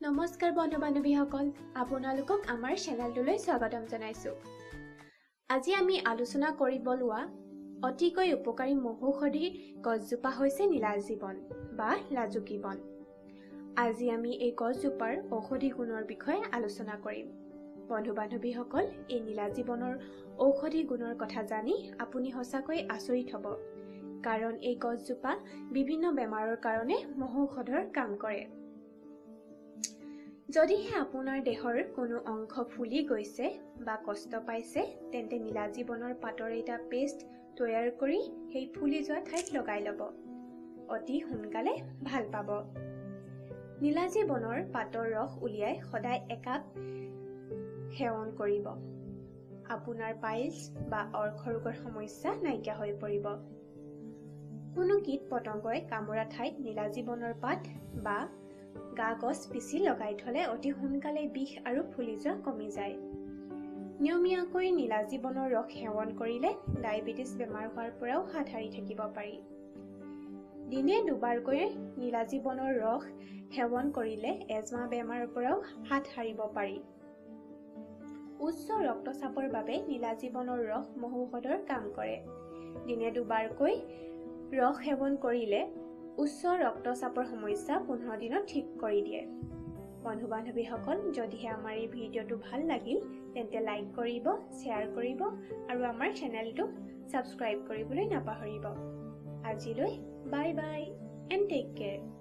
নমস্কাৰ বন্ধু বান্ধৱীসকল, আপোনালোকক আমাৰ চেনেলটোলৈ স্বাগতম জনাইছো। আজি আমি আলোচনা কৰিব লোৱা অতিকৈ উপকাৰী মহৌষধি গছজোপা হৈছে নীলাজী বন বা লাজুকী বন। আজি আমি এই গছজোপাৰ ঔষধি গুণৰ বিষয়ে আলোচনা কৰিম। বন্ধু বান্ধৱীসকল, এই নীলাজী বনৰ ঔষধি গুণৰ কথা জানি আপুনি সঁচাকৈ আচৰিত হ'ব, কাৰণ এই গছজোপা বিভিন্ন বেমাৰৰ কাৰণে মহৌষধৰ কাম কৰে। যদিহে আপোনাৰ দেহৰ কোনো অংশ ফুলি গৈছে বা কষ্ট পাইছে, তেন্তে নীলাজী বনৰ পাতৰ এটা পেষ্ট তৈয়াৰ কৰি সেই ফুলি যোৱা ঠাইত লগাই ল'ব। অতি সোনকালে ভাল পাব। নীলাজী বনৰ পাতৰ ৰস উলিয়াই সদায় একাপ সেৱন কৰিব। আপোনাৰ পাইলছ বা অৰ্শ ৰোগৰ সমস্যা নাইকিয়া হৈ পৰিব। কোনো কীট পতংগই কামোৰা ঠাইত নীলাজী বনৰ পাত বা গা গছ পিচি লগাই থলে অতি সোনকালে বিষ আৰু ফুলি যোৱা কমি যায়। নিয়মীয়াকৈ নীলাজী বনৰ ৰস সেৱন কৰিলে ডায়েবেটিছ বেমাৰ হোৱাৰ পৰাও হাত সাৰি থাকিব পাৰি। দিনে দুবাৰকৈ নীলাজী বনৰ ৰস সেৱন কৰিলে এজমা বেমাৰৰ পৰাও হাত সাৰিব পাৰি। উচ্চ ৰক্তচাপৰ বাবে নীলাজী বনৰ ৰস মহৌষধৰ কাম কৰে। দিনে দুবাৰকৈ ৰস সেৱন কৰিলে উচ্চ ৰক্তচাপৰ সমস্যা 15 দিনত ঠিক কৰি দিয়ে। বন্ধু বান্ধৱীসকল, যদিহে আমাৰ এই ভিডিঅ'টো ভাল লাগিল তেন্তে লাইক কৰিব, শ্বেয়াৰ কৰিব আৰু আমাৰ চেনেলটো ছাবস্ক্ৰাইব কৰিবলৈ নাপাহৰিব। আজিলৈ bye bye and take care.